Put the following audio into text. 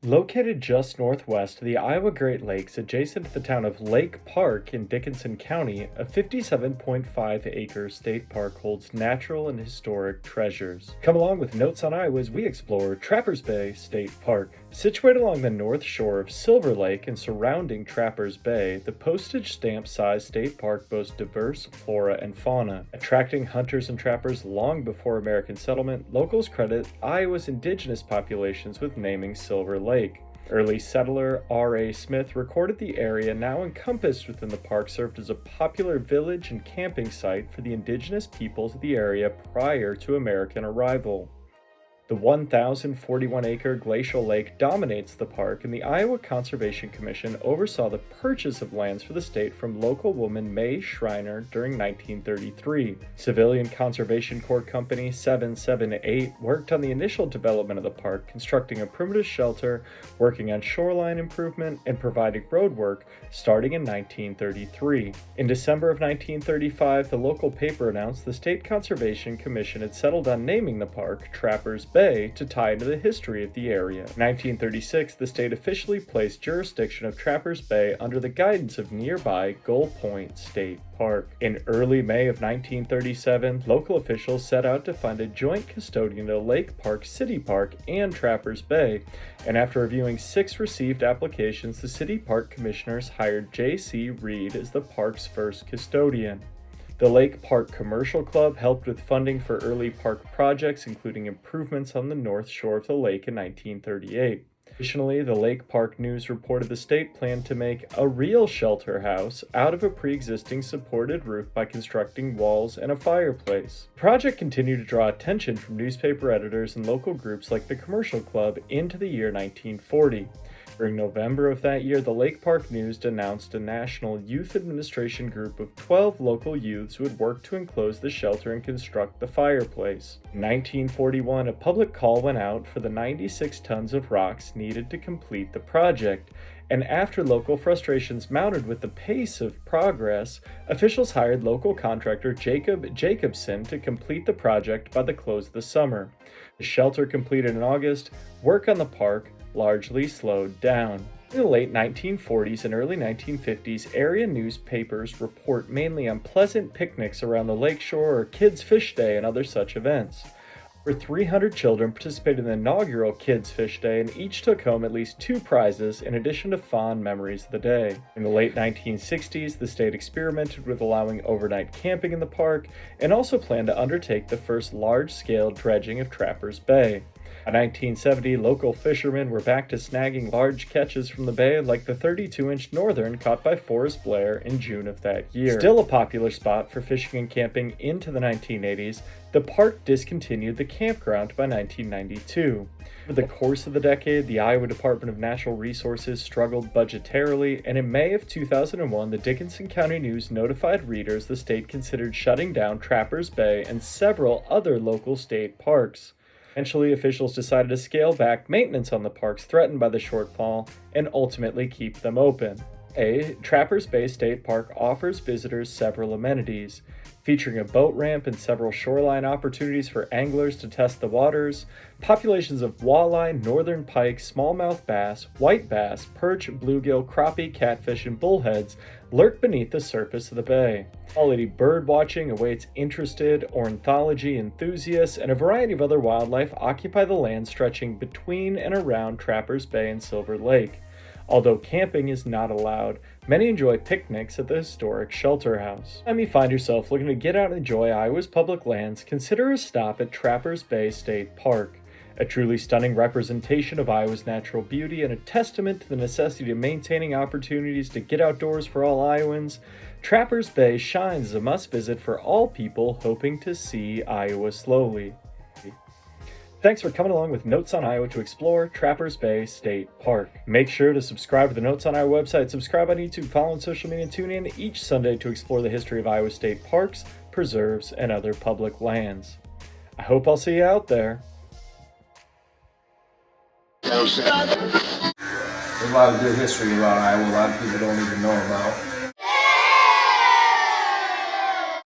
Located just northwest of the Iowa Great Lakes, adjacent to the town of Lake Park in Dickinson County, a 57.5-acre state park holds natural and historic treasures. Come along with Notes on Iowa as we explore Trappers Bay State Park. Situated along the north shore of Silver Lake and surrounding Trappers Bay, the postage stamp-sized state park boasts diverse flora and fauna. Attracting hunters and trappers long before American settlement, locals credit Iowa's indigenous populations with naming Silver Lake. Early settler R.A. Smith recorded the area now encompassed within the park served as a popular village and camping site for the indigenous peoples of the area prior to American arrival. The 1,041-acre glacial lake dominates the park, and the Iowa Conservation Commission oversaw the purchase of lands for the state from local woman May Schreiner during 1933. Civilian Conservation Corps Company 778 worked on the initial development of the park, constructing a primitive shelter, working on shoreline improvement, and providing road work starting in 1933. In December of 1935, the local paper announced the State Conservation Commission had settled on naming the park Trappers Bay to tie into the history of the area. In 1936, the state officially placed jurisdiction of Trappers Bay under the guidance of nearby Gull Point State Park. In early May of 1937, local officials set out to find a joint custodian of Lake Park City Park and Trappers Bay, and after reviewing 6 received applications, the City Park Commissioners hired J.C. Reed as the park's first custodian. The Lake Park Commercial Club helped with funding for early park projects, including improvements on the north shore of the lake in 1938. Additionally, the Lake Park News reported the state planned to make a real shelter house out of a pre-existing supported roof by constructing walls and a fireplace. The project continued to draw attention from newspaper editors and local groups like the Commercial Club into the year 1940. During November of that year, the Lake Park News announced a national youth administration group of 12 local youths who would work to enclose the shelter and construct the fireplace. In 1941, a public call went out for the 96 tons of rocks needed to complete the project, and after local frustrations mounted with the pace of progress, officials hired local contractor Jacob Jacobson to complete the project by the close of the summer. The shelter completed in August, work on the park largely slowed down. In the late 1940s and early 1950s, area newspapers report mainly on pleasant picnics around the lakeshore or Kids Fish Day and other such events. Over 300 children participated in the inaugural Kids Fish Day, and each took home at least 2 prizes in addition to fond memories of the day. In the late 1960s, the state experimented with allowing overnight camping in the park and also planned to undertake the first large-scale dredging of Trappers Bay. By 1970, local fishermen were back to snagging large catches from the bay like the 32-inch northern caught by Forrest Blair in June of that year. Still a popular spot for fishing and camping into the 1980s, the park discontinued the campground by 1992. Over the course of the decade, the Iowa Department of Natural Resources struggled budgetarily, and in May of 2001, the Dickinson County News notified readers the state considered shutting down Trappers Bay and several other local state parks. Eventually, officials decided to scale back maintenance on the parks threatened by the shortfall and ultimately keep them open. Trappers Bay State Park offers visitors several amenities, featuring a boat ramp and several shoreline opportunities for anglers to test the waters. Populations of walleye, northern pike, smallmouth bass, white bass, perch, bluegill, crappie, catfish, and bullheads lurk beneath the surface of the bay. Quality bird watching awaits interested ornithology enthusiasts, and a variety of other wildlife occupy the land stretching between and around Trappers Bay and Silver Lake. Although camping is not allowed, many enjoy picnics at the historic shelter house. Anytime you find yourself looking to get out and enjoy Iowa's public lands, consider a stop at Trappers Bay State Park. A truly stunning representation of Iowa's natural beauty and a testament to the necessity of maintaining opportunities to get outdoors for all Iowans, Trappers Bay shines as a must-visit for all people hoping to see Iowa slowly. Thanks for coming along with Notes on Iowa to explore Trappers Bay State Park. Make sure to subscribe to the Notes on Iowa website, subscribe on YouTube, follow on social media, and tune in each Sunday to explore the history of Iowa state parks, preserves, and other public lands. I hope I'll see you out there. There's a lot of good history about Iowa a lot of people don't even know about.